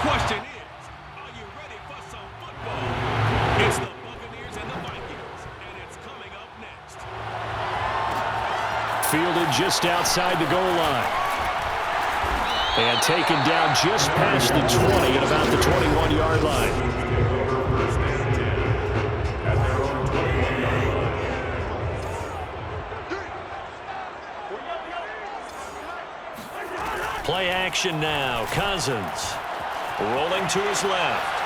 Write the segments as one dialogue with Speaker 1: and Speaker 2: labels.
Speaker 1: question is, are you ready for some football? It's the Buccaneers and the Vikings, and it's coming up next.
Speaker 2: Fielded just outside the goal line. And taken down just past the 20 at about the 21-yard line. Play action now. Cousins rolling to his left.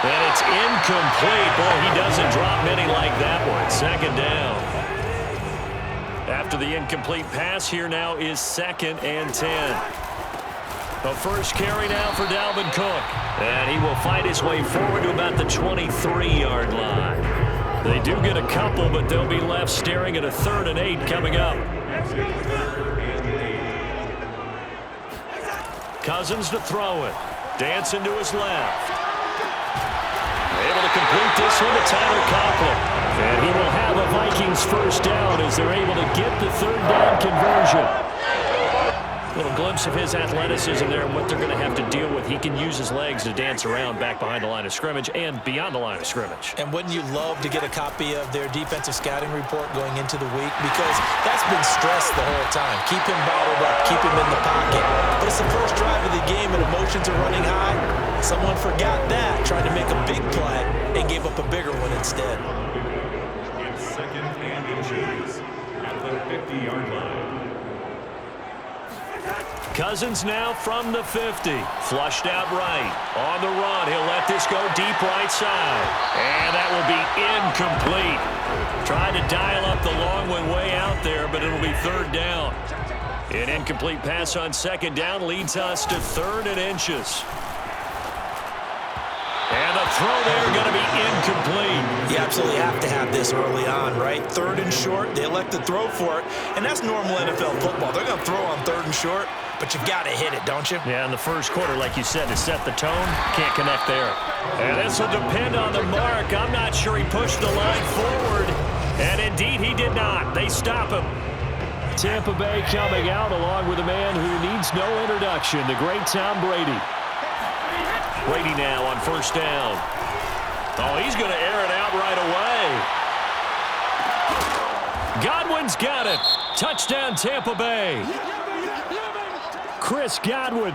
Speaker 2: And it's incomplete. Boy, he doesn't drop many like that one. Second down. After the incomplete pass, here now is 2nd and 10. The first carry now for Dalvin Cook. And he will fight his way forward to about the 23-yard line. They do get a couple, but they'll be left staring at a 3rd and 8 coming up. Cousins to throw it. Dancing to his left. Able to complete this one to Tyler Conklin. And he will have a Vikings first down as they're able to get the 3rd down conversion. Little glimpse of his athleticism there and what they're going to have to deal with. He can use his legs to dance around back behind the line of scrimmage and beyond the line of scrimmage.
Speaker 3: And wouldn't you love to get a copy of their defensive scouting report going into the week? Because that's been stressed the whole time. Keep him bottled up, keep him in the pocket. But it's the first drive of the game and emotions are running high. Someone forgot that, trying to make a big play and gave up a bigger one instead.
Speaker 1: It's 2nd and inches at the 50-yard line.
Speaker 2: Cousins now from the 50. Flushed out right. On the run. He'll let this go deep right side. And that will be incomplete. Tried to dial up the long one way out there, but it'll be 3rd down. An incomplete pass on 2nd down leads us to 3rd and inches. And the throw there going to be incomplete.
Speaker 3: You absolutely have to have this early on, right? 3rd and short, they elect to throw for it, and that's normal NFL football. They're going to throw on 3rd and short, but you've got to hit it, don't you?
Speaker 2: Yeah, in the first quarter, like you said, to set the tone, can't connect there. And this will depend on the mark. I'm not sure he pushed the line forward, and indeed he did not. They stop him. Tampa Bay coming out along with a man who needs no introduction, the great Tom Brady. Brady now on 1st down. Oh, he's going to air it out right away. Godwin's got it. Touchdown, Tampa Bay. Chris Godwin.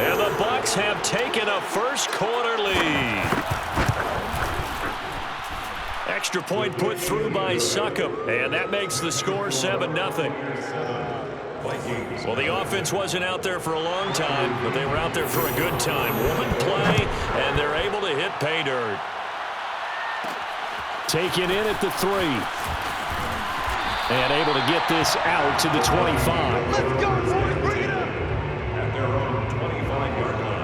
Speaker 2: And the Bucs have taken a first quarter lead. Extra point put through by Succop, and that makes the score 7-0. Well, the offense wasn't out there for a long time, but they were out there for a good time. One play, and they're able to hit pay dirt. Taken in at the 3. And able to get this out to the 25.
Speaker 1: Let's go, boys. Bring it up. At their own 25-yard line.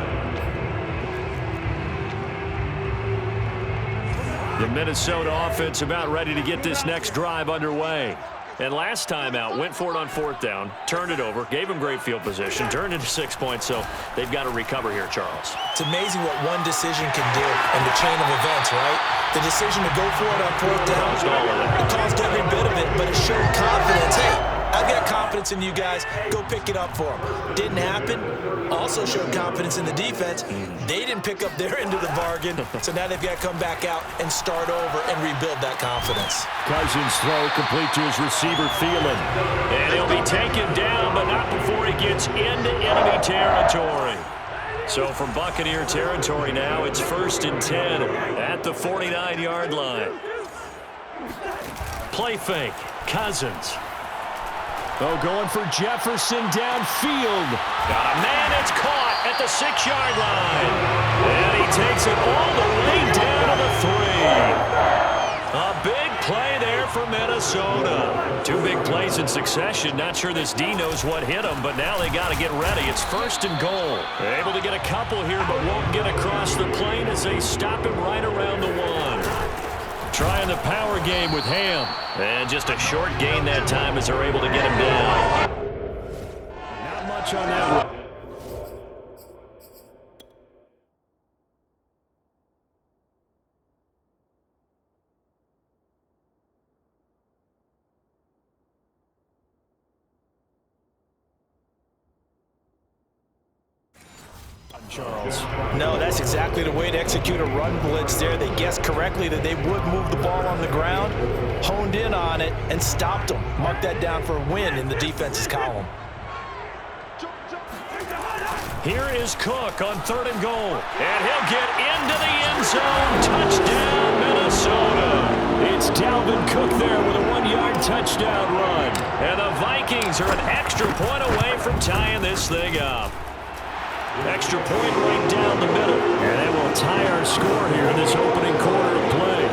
Speaker 2: The Minnesota offense about ready to get this next drive underway. And last time out, went for it on 4th down, turned it over, gave him great field position, turned into 6 points, so they've got to recover here, Charles.
Speaker 3: It's amazing what one decision can do in the chain of events, right? The decision to go for it on 4th down, it caused every bit of it, but it showed confidence. Hey, I've got confidence in you guys. Go pick it up for them. Didn't happen. Also showed confidence in the defense. They didn't pick up their end of the bargain, so now they've got to come back out and start over and rebuild that confidence.
Speaker 2: Cousins throw complete to his receiver, Thielen. And he'll be taken down, but not before he gets into enemy territory. So from Buccaneer territory now, it's 1st and 10 at the 49-yard line. Play fake. Cousins. Oh, going for Jefferson downfield. Got a man that's caught at the 6-yard line. And he takes it all the way down to the 3. A big play there for Minnesota. 2 big plays in succession. Not sure this D knows what hit him, but now they got to get ready. It's 1st and goal. They're able to get a couple here, but won't get across the plane as they stop him right around the 1. Trying the power game with Ham. And just a short gain that time as they're able to get him down. Not much on that one. Charles.
Speaker 3: No, that's exactly the way to execute a run blitz there. They guessed correctly that they would move the ball on the ground, honed in on it, and stopped them. Mark that down for a win in the defense's column.
Speaker 2: Here is Cook on 3rd and goal. And he'll get into the end zone. Touchdown, Minnesota. It's Dalvin Cook there with a 1-yard touchdown run. And the Vikings are an extra point away from tying this thing up. Extra point right down the middle. And it will tie our score here in this opening quarter of play.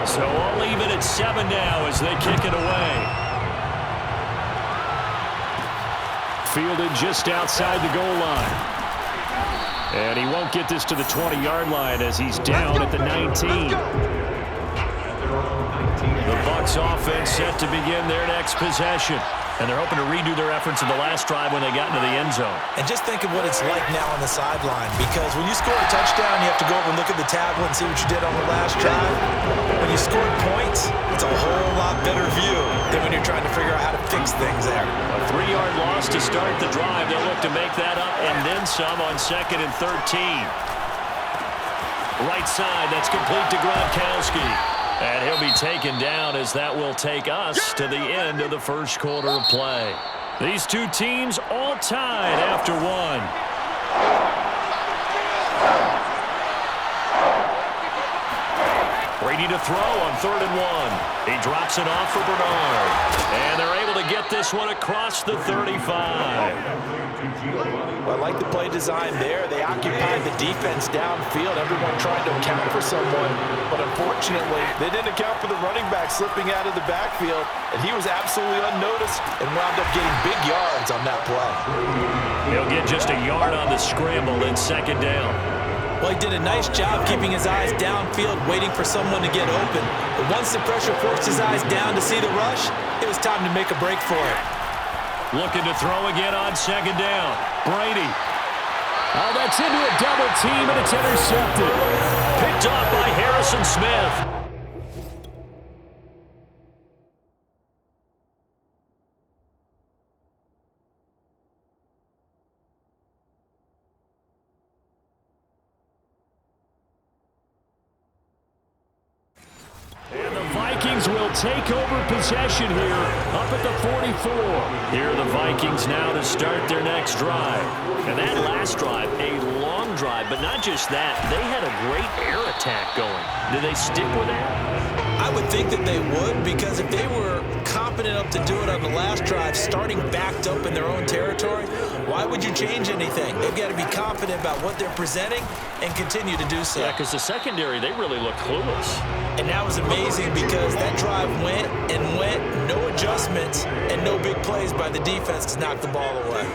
Speaker 2: So I'll leave it at 7 now as they kick it away. Fielded just outside the goal line. And he won't get this to the 20-yard line as he's down at the 19. The Bucs offense set to begin their next possession. And they're hoping to redo their efforts in the last drive when they got into the end zone.
Speaker 3: And just think of what it's like now on the sideline, because when you score a touchdown, you have to go over and look at the tablet and see what you did on the last drive. When you scored points, it's a whole lot better view than when you're trying to figure out how to fix things there.
Speaker 2: A 3-yard loss to start the drive. They'll look to make that up and then some on 2nd and 13. Right side, that's complete to Gronkowski. And he'll be taken down as that will take us to the end of the first quarter of play. These two teams all tied after one. Brady to throw on 3rd and 1. He drops it off for Bernard. And they're able to get this one across the 35.
Speaker 3: Well, I like the play design there. They occupied the defense downfield. Everyone tried to account for someone. But unfortunately, they didn't account for the running back slipping out of the backfield. And he was absolutely unnoticed and wound up getting big yards on that play.
Speaker 2: He'll get just a yard on the scramble in 2nd down.
Speaker 3: Well, he did a nice job keeping his eyes downfield, waiting for someone to get open. But once the pressure forced his eyes down to see the rush, it was time to make a break for it.
Speaker 2: Looking to throw again on 2nd down. Brady. Oh, that's into a double team, and it's intercepted. Picked off by Harrison Smith. And the Vikings will take over possession here up at the 44. Here are the Vikings now to start their next drive. And that last drive, a long drive, but not just that. They had a great air attack going. Do they stick with that?
Speaker 3: I would think that they would, because if they were confident enough to do it on the last drive, starting backed up in their own territory, why would you change anything? They've got to be confident about what they're presenting and continue to do so.
Speaker 2: Yeah, because the secondary, they really look clueless.
Speaker 3: And that was amazing because that drive went and went, no adjustments, and no big plays by the defense to knock the ball away.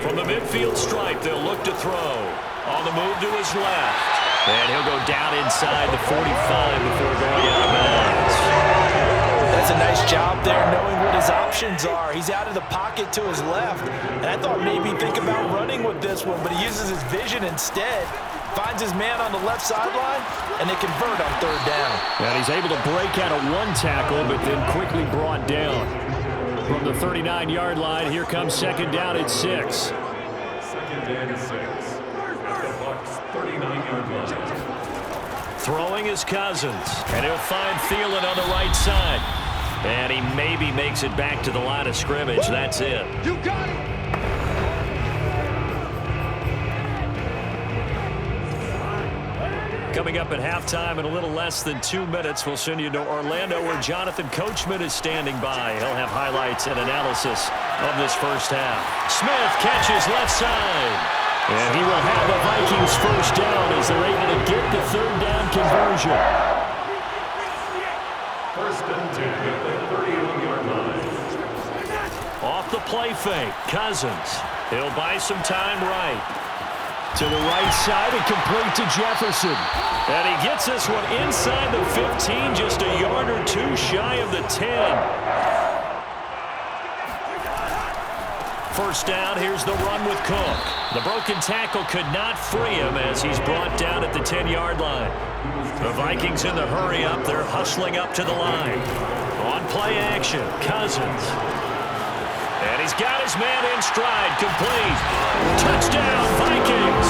Speaker 2: From the midfield stripe, they'll look to throw. On the move to his left. And he'll go down inside the 45 before going out of bounds.
Speaker 3: That's a nice job there, knowing what his options are. He's out of the pocket to his left. And I thought maybe think about running with this one, but he uses his vision instead. Finds his man on the left sideline, and they convert on 3rd down.
Speaker 2: And he's able to break out of one tackle, but then quickly brought down. From the 39-yard line, here comes 2nd down at 6.
Speaker 1: 2nd and 6. At the Bucs' 39-yard line.
Speaker 2: Throwing is Cousins, and he'll find Thielen on the right side. And he maybe makes it back to the line of scrimmage. That's it.
Speaker 1: You got it!
Speaker 2: Coming up at halftime in a little less than 2 minutes, we'll send you to Orlando where Jonathan Coachman is standing by. He'll have highlights and analysis of this first half. Smith catches left side. And he will have the Vikings first down as they're able to get the 3rd down conversion.
Speaker 1: 1st and 10 at the 31-yard line.
Speaker 2: Off the play fake, Cousins. He'll buy some time right. To the right side and complete to Jefferson. And he gets this one inside the 15, just a yard or two shy of the 10. First down, here's the run with Cook. The broken tackle could not free him as he's brought down at the 10-yard line. The Vikings in the hurry up. They're hustling up to the line. On play action, Cousins. And he's got his man in stride, complete. Touchdown, Vikings.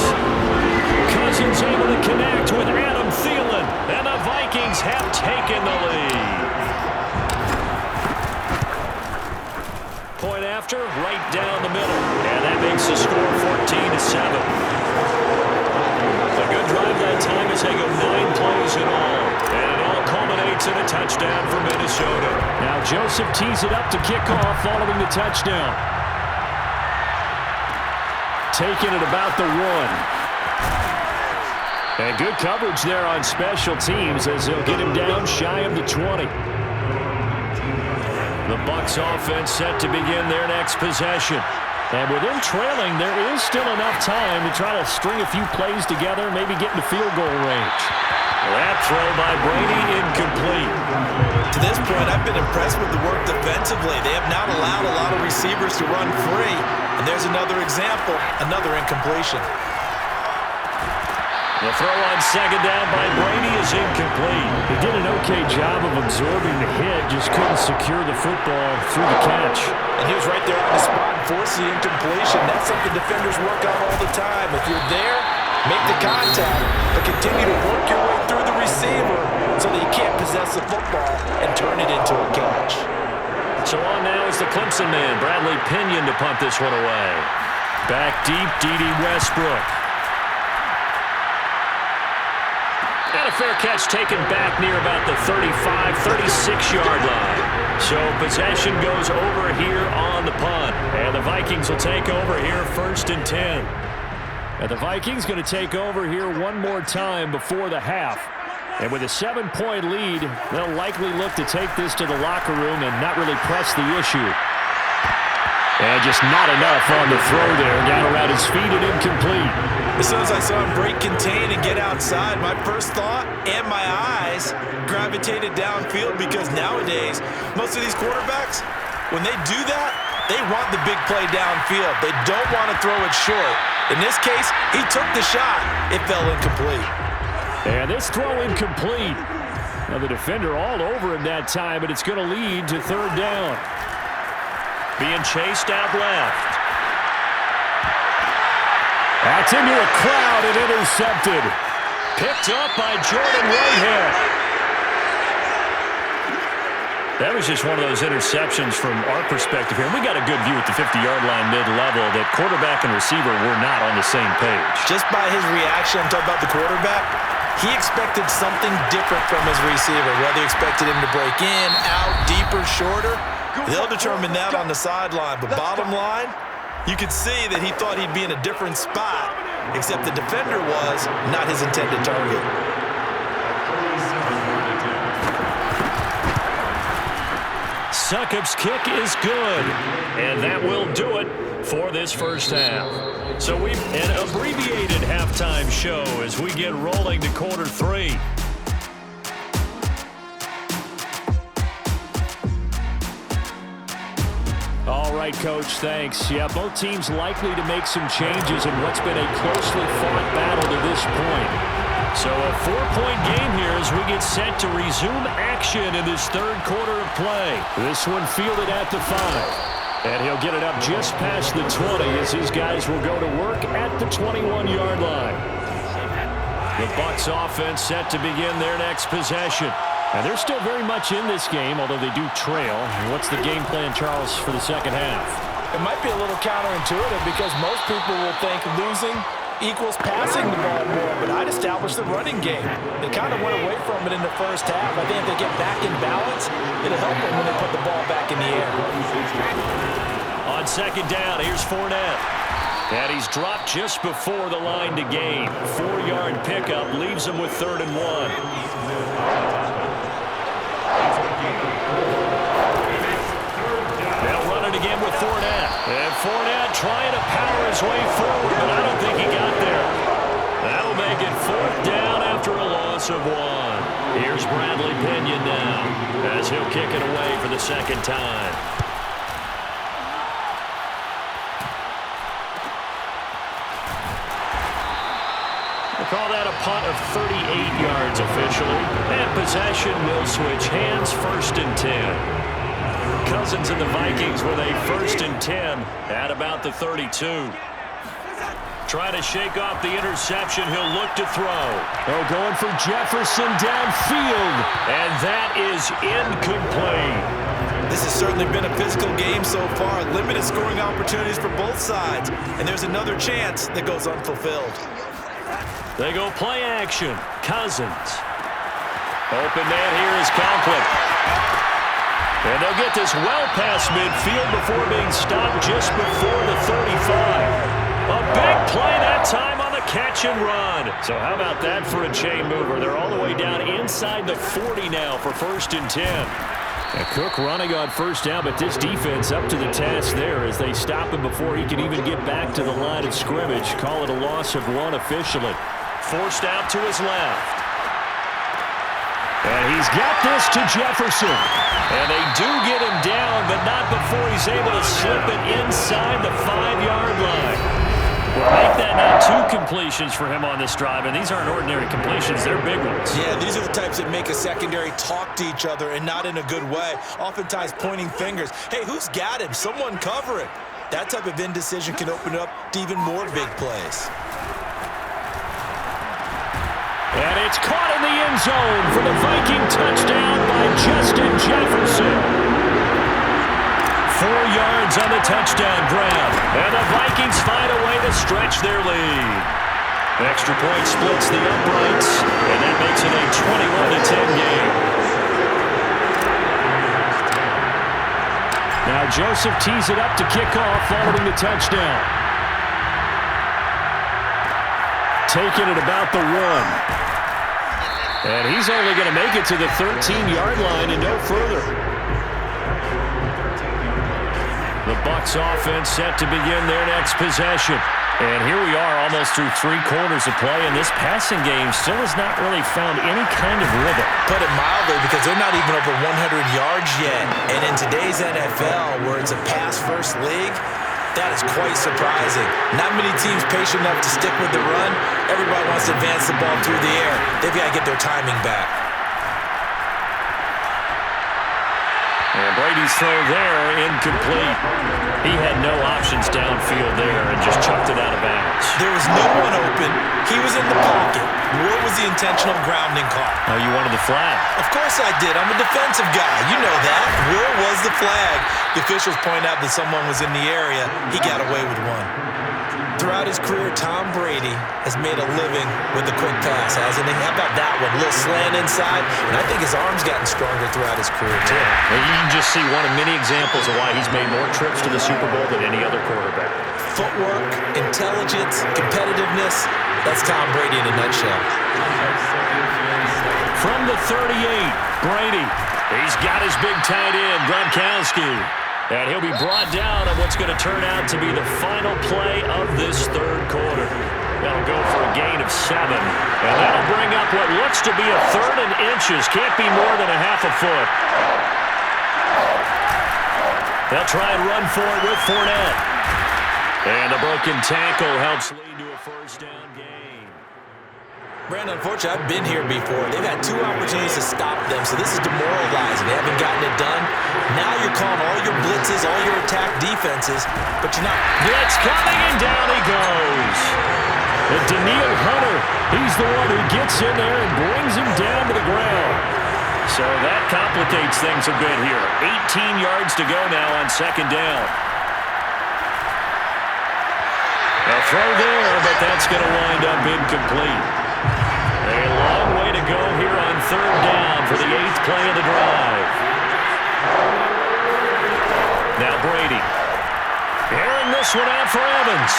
Speaker 2: Cousins able to connect with Adam Thielen, and the Vikings have taken the lead. Point after, right down the middle, and that makes the score 14-7. A good drive that time as they go 9 plays in all, and it all culminates in a touchdown for Minnesota. Now Joseph tees it up to kick off following the touchdown. Taking it about the 1. And good coverage there on special teams as they'll get him down shy of the 20. The Bucs offense set to begin their next possession. And with them trailing, there is still enough time to try to string a few plays together, maybe get into field goal range. That throw by Brady incomplete.
Speaker 3: To this point, I've been impressed with the work defensively. They have not allowed a lot of receivers to run free. And there's another example, another incompletion.
Speaker 2: The throw on second down by Brady is incomplete.
Speaker 4: He did an okay job of absorbing the hit, just couldn't secure the football through the catch.
Speaker 3: And he was right there on the spot and forced the incompletion. That's something defenders work on all the time. If you're there, make the contact, but continue to work your way through the receiver so that you can't possess the football and turn it into a catch.
Speaker 2: So on now is the Clemson man, Bradley Pinion, to punt this one away. Back deep, D.D. Westbrook. And a fair catch taken back near about the 35, 36-yard line. So possession goes over here on the punt. And the Vikings will take over here 1st and 10.
Speaker 4: And the Vikings going to take over here one more time before the half. And with a 7-point lead, they'll likely look to take this to the locker room and not really press the issue. And just not enough on the throw there. Got around his feet and incomplete.
Speaker 3: As soon as I saw him break contain and get outside, my first thought and my eyes gravitated downfield, because nowadays, most of these quarterbacks, when they do that, they want the big play downfield. They don't want to throw it short. In this case, he took the shot. It fell incomplete.
Speaker 4: And this throw incomplete. Now the defender all over him that time, but it's going to lead to 3rd down.
Speaker 2: Being chased out left.
Speaker 4: That's into a crowd and intercepted.
Speaker 2: Picked up by Jordan Whitehead. That was just one of those interceptions from our perspective here. We got a good view at the 50-yard line mid-level that quarterback and receiver were not on the same page.
Speaker 3: Just by his reaction, I'm talking about the quarterback, he expected something different from his receiver. Whether he expected him to break in, out, deeper, shorter, they'll determine that on the sideline. But bottom line, you could see that he thought he'd be in a different spot, except the defender was not his intended target.
Speaker 2: Succop's kick is good, and that will do it for this first half. So we've an abbreviated halftime show as we get rolling to quarter 3.
Speaker 4: All right, Coach, thanks. Yeah, both teams likely to make some changes in what's been a closely fought battle to this point.
Speaker 2: So a 4-point game here as we get set to resume action in this 3rd quarter of play.
Speaker 4: This one fielded at the 5. And he'll get it up just past the 20 as his guys will go to work at the 21-yard line.
Speaker 2: The Bucs offense set to begin their next possession.
Speaker 4: And they're still very much in this game, although they do trail. What's the game plan, Charles, for the second half?
Speaker 3: It might be a little counterintuitive because most people will think losing equals passing the ball more, but I'd establish the running game. They kind of went away from it in the first half. I think if they get back in balance, it'll help them when they put the ball back in the air.
Speaker 2: On second down, here's Fournette. And he's dropped just before the line to gain. 4-yard pickup leaves him with 3rd and 1. They'll run it again with Fournette. And Fournette trying to power his way forward, but I don't think he got there. loss of 1. Here's Bradley Pinion now as he'll kick it away for the second time. Call that a punt of 38 yards officially. And possession will switch hands, 1st and 10. Cousins and the Vikings with a 1st and 10 at about the 32. Trying to shake off the interception. He'll look to throw.
Speaker 4: Oh, going for Jefferson downfield.
Speaker 2: And that is incomplete.
Speaker 3: This has certainly been a physical game so far. Limited scoring opportunities for both sides. And there's another chance that goes unfulfilled.
Speaker 2: They go play action. Cousins. Open man here is Conklin. And they'll get this well past midfield before being stopped just before the 35. A big play that time on the catch and run. So how about that for a chain mover? They're all the way down inside the 40 now for 1st and 10.
Speaker 4: And Cook running on 1st down, but this defense up to the task there as they stop him before he can even get back to the line of scrimmage. Call it a loss of 1 officially.
Speaker 2: Forced out to his left.
Speaker 4: And he's got this to Jefferson.
Speaker 2: And they do get him down, but not before he's able to slip it inside the 5-yard line. Well, make that now 2 completions for him on this drive, and these aren't ordinary completions. They're big ones.
Speaker 3: Yeah, these are the types that make a secondary talk to each other and not in a good way. Oftentimes pointing fingers. Hey, who's got him? Someone cover it. That type of indecision can open up to even more big plays.
Speaker 4: And it's caught in the end zone for the Viking touchdown by Justin Jefferson.
Speaker 2: 4 yards on the touchdown grab. And the Vikings find a way to stretch their lead. Extra point splits the uprights, and that makes it a 21-10 game.
Speaker 4: Now Joseph tees it up to kick off following the touchdown. Taking it about the 1. And he's only going to make it to the 13-yard line and no further.
Speaker 2: The Bucs offense set to begin their next possession. And here we are almost through 3 quarters of play, and this passing game still has not really found any kind of rhythm.
Speaker 3: Put it mildly, because they're not even over 100 yards yet. And in today's NFL, where it's a pass-first league, that is quite surprising. Not many teams patient enough to stick with the run. Everybody wants to advance the ball through the air. They've got to get their timing back.
Speaker 2: And Brady's throw there, incomplete. He had no options downfield there and just chucked it out of bounds.
Speaker 3: There was no one open. He was in the pocket. Where was the intentional grounding call?
Speaker 2: Oh, you wanted the flag.
Speaker 3: Of course I did. I'm a defensive guy. You know that. Where was the flag? The officials point out that someone was in the area. He got away with one. Throughout his career, Tom Brady has made a living with the quick pass, hasn't he? How about that one? A little slant inside, and I think his arm's gotten stronger throughout his career, too.
Speaker 2: Well, you can just see one of many examples of why he's made more trips to the Super Bowl than any other quarterback.
Speaker 3: Footwork, intelligence, competitiveness, that's Tom Brady in a nutshell.
Speaker 2: From the 38, Brady. He's got his big tight end, Gronkowski. And he'll be brought down on what's going to turn out to be the final play of this 3rd quarter. That'll go for a gain of 7. And that'll bring up what looks to be a 3rd and inches. Can't be more than a half a foot. They'll try and run for it with Fournette. And the broken tackle helps lead to a 1st down game.
Speaker 3: Brandon, unfortunately, I've been here before. They've had 2 opportunities to stop them, so this is demoralizing. They haven't gotten it done. Now you're calling all your blitzes, all your attack defenses, but you're not.
Speaker 2: Blitz coming, and down he goes.
Speaker 4: And Daniil Hunter, he's the one who gets in there and brings him down to the ground.
Speaker 2: So that complicates things a bit here. 18 yards to go now on 2nd down. A throw there, but that's going to wind up incomplete. A long way to go here on 3rd down for the 8th play of the drive. Now Brady. Airing this one out for Evans.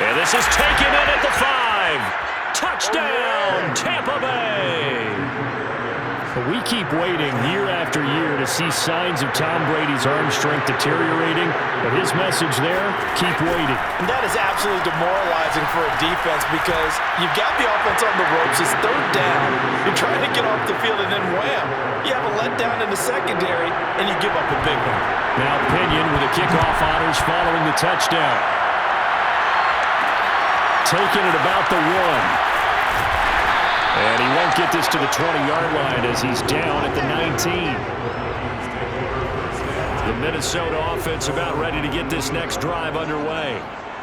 Speaker 2: And this is taken in at the 5. Touchdown, Tampa Bay.
Speaker 4: But we keep waiting year after year to see signs of Tom Brady's arm strength deteriorating. But his message there, keep waiting.
Speaker 3: And that is absolutely demoralizing for a defense because you've got the offense on the ropes. It's third down. You're trying to get off the field, and then wham, you have a letdown in the secondary, and you give up a big one.
Speaker 4: Now Pinion with the kickoff honors following the touchdown. Taking it about the 1. And he won't get this to the 20-yard line as he's down at the 19. The Minnesota offense about ready to get this next drive underway.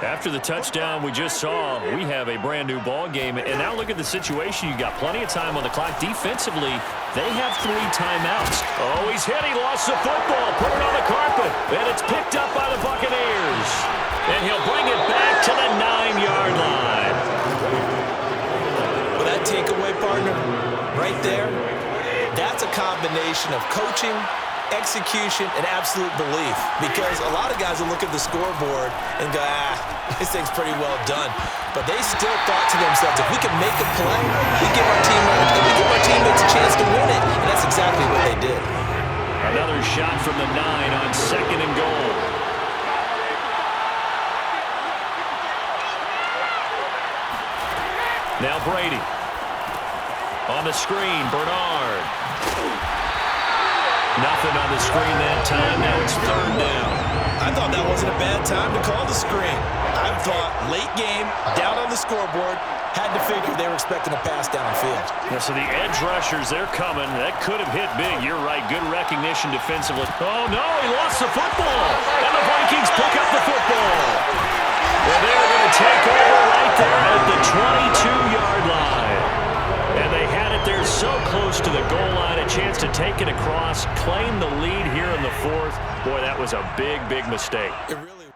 Speaker 4: After the touchdown we just saw, we have a brand-new ball game. And now look at the situation. You got plenty of time on the clock. Defensively, they have 3 timeouts. Oh, he's hit. He lost the football. Put it on the carpet. And it's picked up by the Buccaneers. And he'll bring it back to the 9-yard line.
Speaker 3: Well, that takeaway, partner, right there, that's a combination of coaching, execution, and absolute belief. Because a lot of guys will look at the scoreboard and go, this thing's pretty well done. But they still thought to themselves, if we can make a play, we give our teammates a chance to win it. And that's exactly what they did.
Speaker 4: Another shot from the 9 on 2nd and goal. Now Brady. On the screen, Bernard. Nothing on the screen that time. Now it's 3rd down.
Speaker 3: I thought that wasn't a bad time to call the screen. I thought late game, down on the scoreboard, had to figure they were expecting a pass downfield.
Speaker 4: Yeah, so the edge rushers, they're coming. That could have hit big. You're right. Good recognition defensively. Oh, no, he lost the football. And the Vikings pick up the football. Well, they're going to take over right there at the 22-yard line. And they had it there so close to the goal line, a chance to take it across, claim the lead here in the 4th. Boy, that was a big, big mistake.
Speaker 3: It really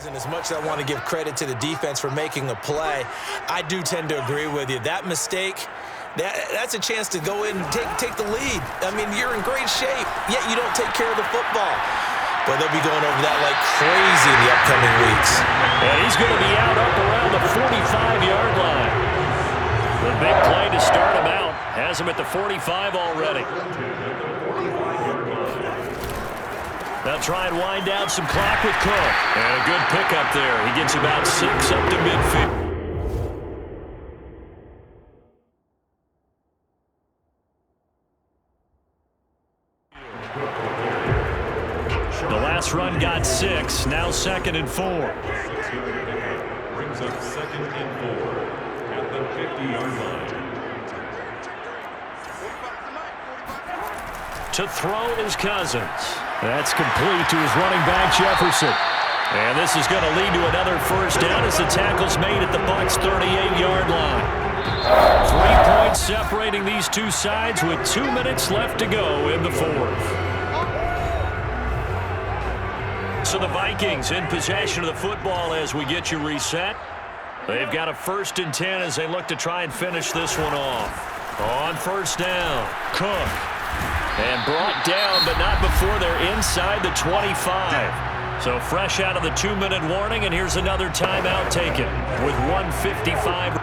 Speaker 3: was, and as much as I want to give credit to the defense for making a play, I do tend to agree with you. That mistake, that's a chance to go in and take the lead. I mean, you're in great shape, yet you don't take care of the football. But they'll be going over that like crazy in the upcoming weeks.
Speaker 4: And he's going to be out up around the 45-yard line. The big play to start him out has him at the 45 already. They'll try and wind down some clock with Cook. And a good pickup there. He gets about 6 up to midfield. The last run got 6. Now 2nd and 4.
Speaker 1: Brings up 2nd and 4 at the 50-yard line.
Speaker 4: To throw is Cousins. That's complete to his running back, Jefferson. And this is going to lead to another 1st down as the tackle's made at the Bucs' 38-yard line. 3 points separating these two sides with 2 minutes left to go in the 4th. So the Vikings in possession of the football as we get you reset. They've got a 1st and 10 as they look to try and finish this one off. On 1st down, Cook. And brought down, but not before they're inside the 25. So fresh out of the 2-minute warning, and here's another timeout taken with 1:55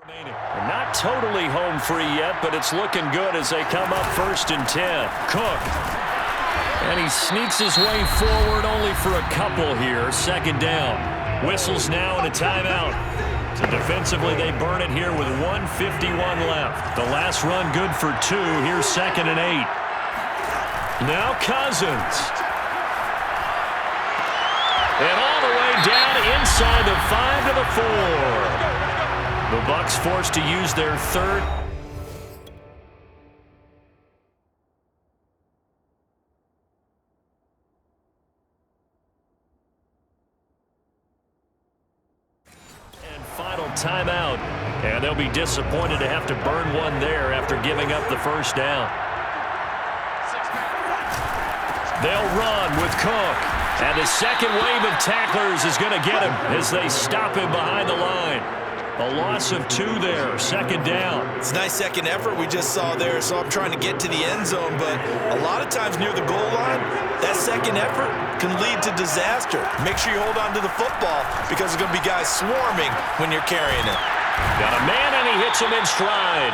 Speaker 4: remaining. Not totally home free yet, but it's looking good as they come up 1st and 10. Cook. And he sneaks his way forward only for a couple here. 2nd down. Whistles now and a timeout. So defensively, they burn it here with 1:51 left. The last run good for 2. Here's 2nd and 8. Now Cousins. And all the way down inside the 5 to the 4. The Bucs forced to use their 3rd. Final timeout, and they'll be disappointed to have to burn one there after giving up the 1st down. They'll run with Cook, and the second wave of tacklers is going to get him as they stop him behind the line.
Speaker 2: A loss of 2 there, second down.
Speaker 3: It's a nice second effort we just saw there, so I'm trying to get to the end zone, but a lot of times near the goal line, that second effort can lead to disaster. Make sure you hold on to the football because there's going to be guys swarming when you're carrying it.
Speaker 2: Got a man, and he hits him in stride.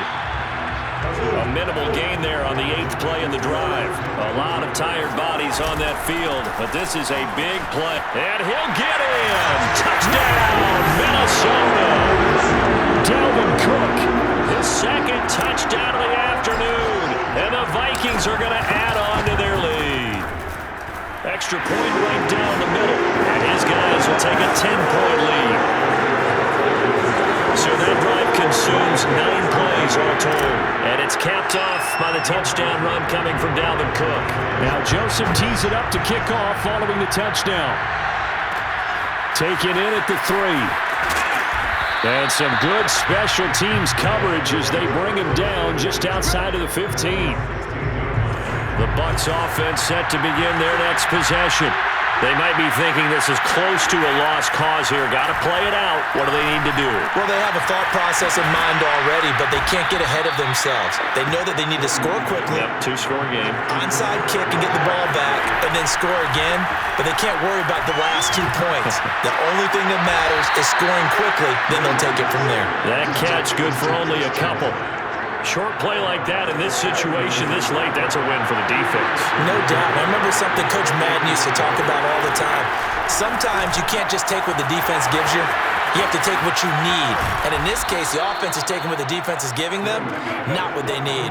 Speaker 2: A minimal gain there on the 8th play in the drive. A lot of tired bodies on that field, but this is a big play. And he'll get in. Touchdown, Minnesota.
Speaker 4: Dalvin Cook.
Speaker 2: His second touchdown of the afternoon. And the Vikings are going to add on to their lead. Extra point right down the middle. And his guys will take a 10-point lead. So that drive consumes 9 plays all told. And it's capped off by the touchdown run coming from Dalvin Cook.
Speaker 4: Now Joseph tees it up to kick off following the touchdown. Taken in at the 3. And some good special teams coverage as they bring him down just outside of the 15. The Bucs offense set to begin their next possession. They might be thinking this is close to a lost cause here. Got to play it out. What do they need to do?
Speaker 3: Well, they have a thought process in mind already, but they can't get ahead of themselves. They know that they need to score quickly.
Speaker 2: Yep, 2-score game.
Speaker 3: Onside kick and get the ball back, and then score again. But they can't worry about the last 2 points. The only thing that matters is scoring quickly. Then they'll take it from there.
Speaker 2: That catch good for only a couple. Short play like that in this situation this late, that's a win for the defense.
Speaker 3: No doubt. I remember something Coach Madden used to talk about all the time. Sometimes you can't just take what the defense gives you. You have to take what you need. And in this case, the offense is taking what the defense is giving them, not what they need.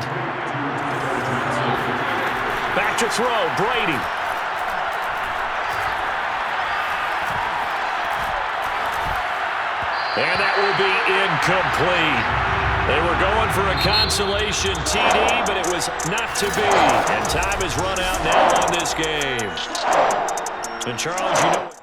Speaker 2: Back to throw, Brady. And that will be incomplete. They were going for a consolation TD, but it was not to be. And time has run out now on this game. And Charles, you know